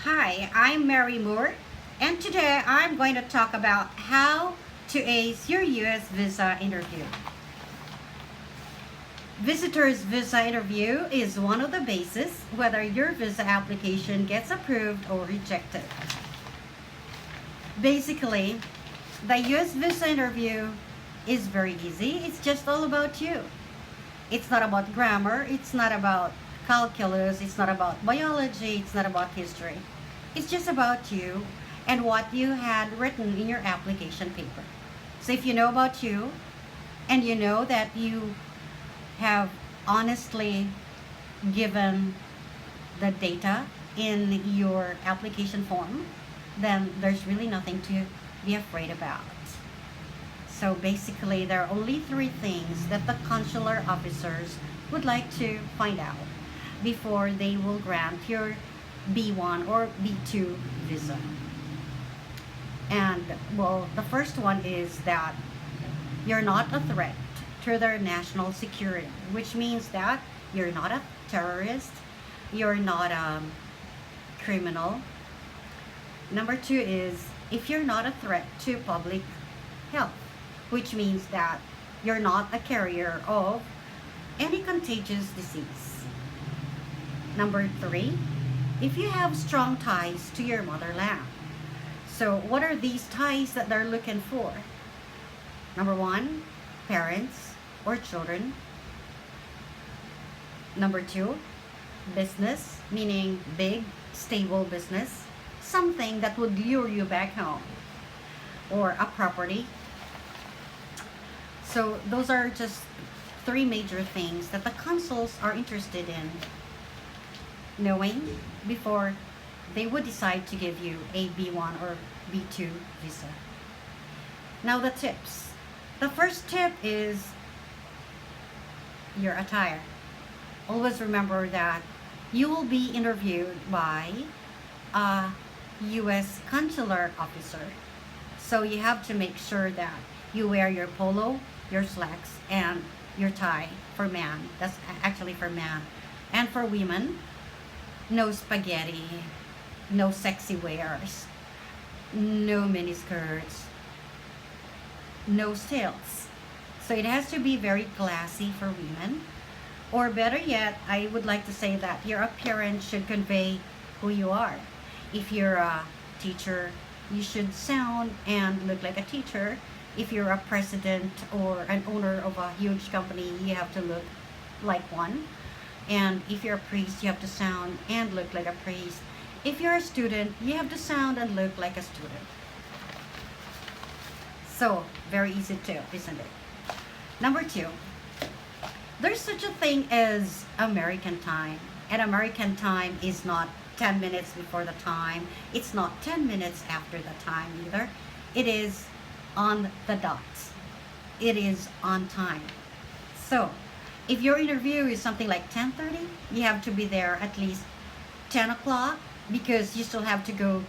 Hi, I'm Mary Moore, and today I'm going to talk about how to ace your US visa interview. Visitor's visa interview is one of the bases whether your visa application gets approved or rejected. Basically, the US visa interview is very easy. It's just all about you. It's not about grammar, it's not about calculus, it's not about biology, it's not about history. It's just about you and what you had written in your application paper. So if you know about you and you know that you have honestly given the data in your application form, then there's really nothing to be afraid about. So basically, there are only three things that the consular officers would like to find out before they will grant your B1 or B2 visa. And well, the first one is that you're not a threat to their national security, which means that you're not a terrorist, you're not a criminal. Number two is if you're not a threat to public health, which means that you're not a carrier of any contagious disease. Number three, if you have strong ties to your motherland. So what are these ties that they're looking for? Number one, parents or children. Number two, business, meaning big, stable business, something that would lure you back home, or a property. So those are just three major things that the consuls are interested in knowing before they would decide to give you a B1 or B2 visa. Now the tips. The first tip is your attire. Always remember that you will be interviewed by a US Consular Officer. So you have to make sure that you wear your polo, your slacks, and your tie for man. That's actually for man. And for women, no spaghetti, no sexy wears, no mini skirts, no stilts. So it has to be very classy for women. Or better yet, I would like to say that your appearance should convey who you are. If you're a teacher, you should sound and look like a teacher. If you're a president or an owner of a huge company, you have to look like one. And if you're a priest, you have to sound and look like a priest. If you're a student, you have to sound and look like a student. So, very easy too, isn't it? Number two, there's such a thing as American time. And American time is not 10 minutes before the time. It's not 10 minutes after the time either. It is on the dot. It is on time. So, if your interview is something like 10:30, you have to be there at least 10 o'clock because you still have to go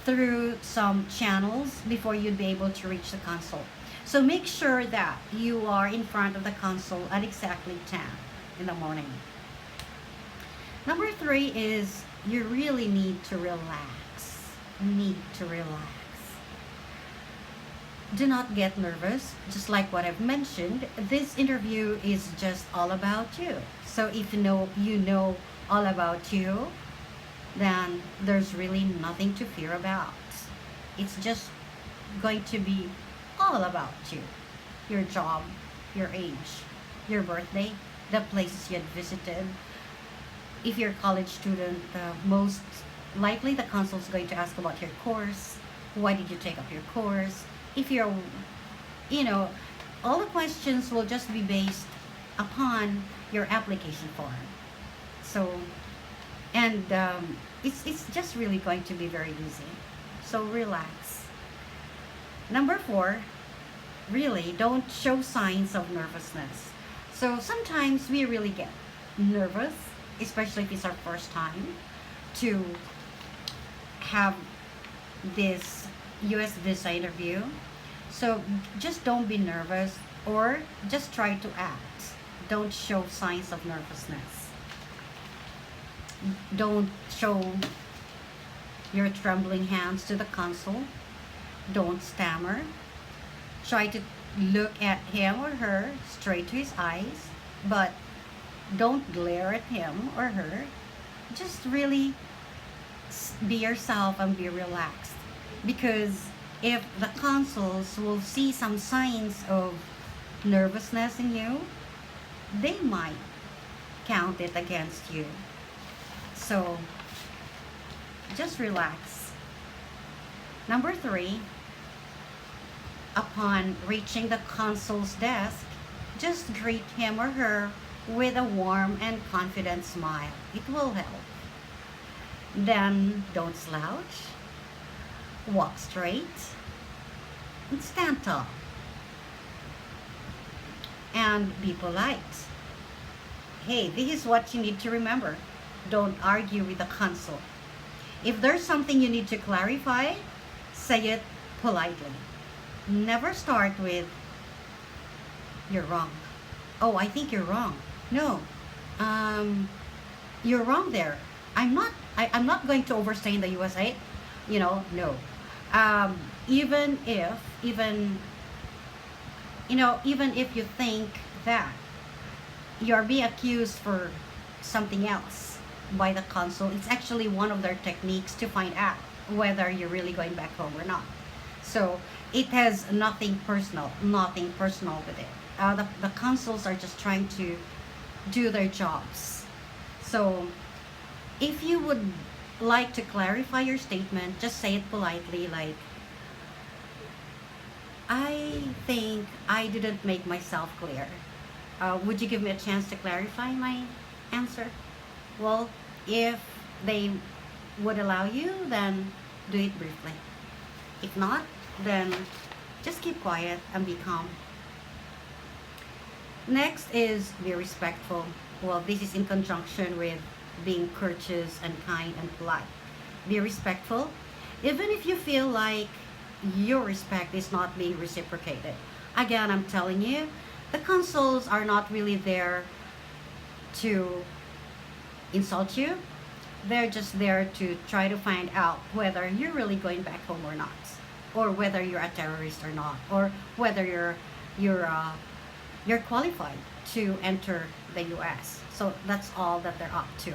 through some channels before you'd be able to reach the consul. So make sure that you are in front of the consul at exactly 10 in the morning. Number three is you really need to relax. Need to relax. Do not get nervous. Just like what I've mentioned, this interview is just all about you. So if you know all about you, then there's really nothing to fear about. It's just going to be all about you. Your job, your age, your birthday, the places you had visited. If you're a college student, most likely the consul is going to ask about your course. Why did you take up your course? If you're, all the questions will just be based upon your application form. So, and it's just really going to be very easy. So relax. Number four, really don't show signs of nervousness. So sometimes we really get nervous, especially if it's our first time to have this US visa interview. So just don't be nervous or just try to act. Don't show signs of nervousness. Don't show your trembling hands to the consul. Don't stammer. Try to look at him or her straight to his eyes, but don't glare at him or her. Just really be yourself and be relaxed. Because if the consuls will see some signs of nervousness in you, they might count it against you. So just relax. Number 3, upon reaching the consul's desk, just greet him or her with a warm and confident smile. It will help. Then don't slouch. Walk straight and stand tall. And be polite. Hey, this is what you need to remember. Don't argue with the consul. If there's something you need to clarify, say it politely. Never start with, "You're wrong." "Oh, I think you're wrong." "No, you're wrong there. I'm not going to overstay in the USA." No. Even if you think that you're being accused for something else by the consul, it's actually one of their techniques to find out whether you're really going back home or not. So it has nothing personal with it. The consuls are just trying to do their jobs. So if you would like to clarify your statement, just say it politely, like, "I think I didn't make myself clear. Would you give me a chance to clarify my answer?" Well, if they would allow you, then do it briefly. If not, then just keep quiet and be calm. Next is be respectful. Well, this is in conjunction with being courteous and kind and polite. Be respectful, even if you feel like your respect is not being reciprocated. Again, I'm telling you, the consuls are not really there to insult you. They're just there to try to find out whether you're really going back home or not, or whether you're a terrorist or not, or whether you're qualified to enter the US. So that's all that they're up to.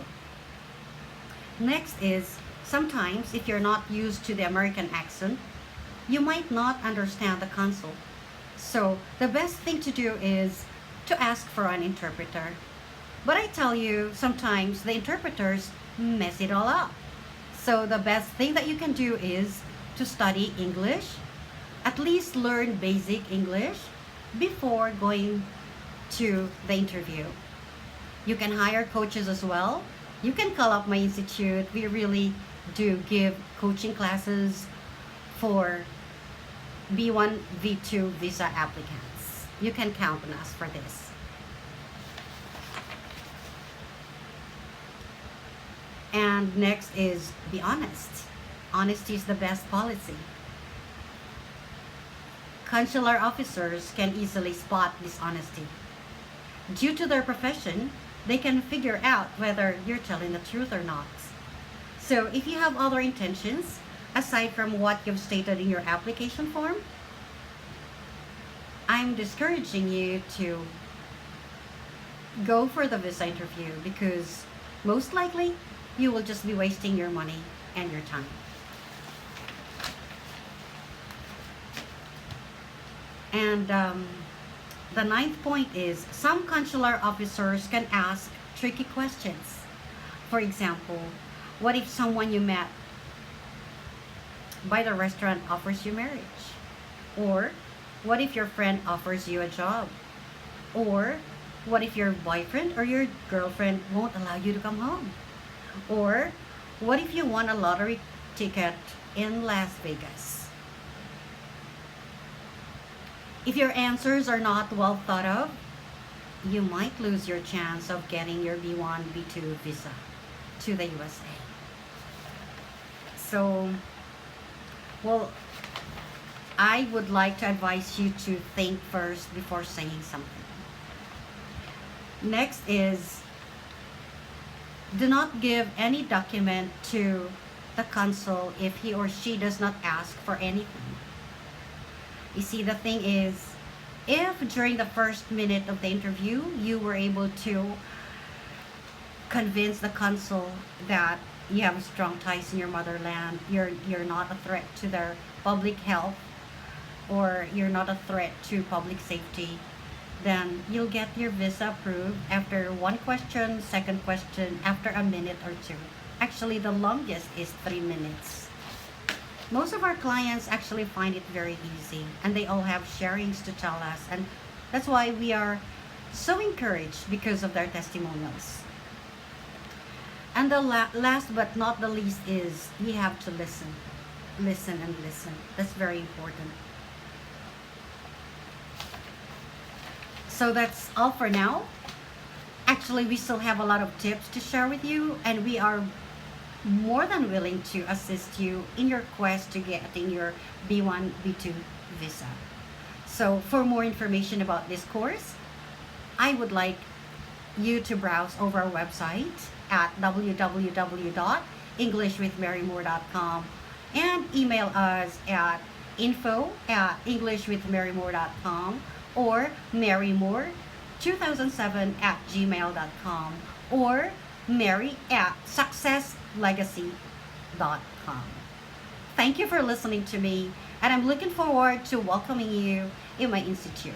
Next is, sometimes if you're not used to the American accent, you might not understand the consul. So the best thing to do is to ask for an interpreter. But I tell you, sometimes the interpreters mess it all up. So the best thing that you can do is to study English, at least learn basic English before going to the interview. You can hire coaches as well. You can call up my institute. We really do give coaching classes for B1, V2 visa applicants. You can count on us for this. And next is be honest. Honesty is the best policy. Consular officers can easily spot dishonesty. Due to their profession, they can figure out whether you're telling the truth or not. So if you have other intentions, aside from what you've stated in your application form, I'm discouraging you to go for the visa interview, because most likely you will just be wasting your money and your time. And the 9th point is, some consular officers can ask tricky questions. For example, what if someone you met by the restaurant offers you marriage? Or what if your friend offers you a job? Or what if your boyfriend or your girlfriend won't allow you to come home? Or what if you won a lottery ticket in Las Vegas? If your answers are not well thought of, you might lose your chance of getting your B1, B2 visa to the USA. So, well, I would like to advise you to think first before saying something. Next is, do not give any document to the consul if he or she does not ask for anything. You see, the thing is, if during the first minute of the interview you were able to convince the consul that you have strong ties in your motherland, you're not a threat to their public health, or you're not a threat to public safety, then you'll get your visa approved after one question, second question, after a minute or two. Actually, the longest is 3 minutes. Most of our clients actually find it very easy, and they all have sharings to tell us, and that's why we are so encouraged because of their testimonials. And the last but not the least is you have to listen. Listen and listen. That's very important. So that's all for now. Actually, we still have a lot of tips to share with you, and we are more than willing to assist you in your quest to getting your B1, B2 visa. So for more information about this course, I would like you to browse over our website at www.englishwithmarymore.com and email us at info@englishwithmarymore.com or marymore2007@gmail.com or mary@successlegacy.com. Thank you for listening to me, and I'm looking forward to welcoming you in my institute.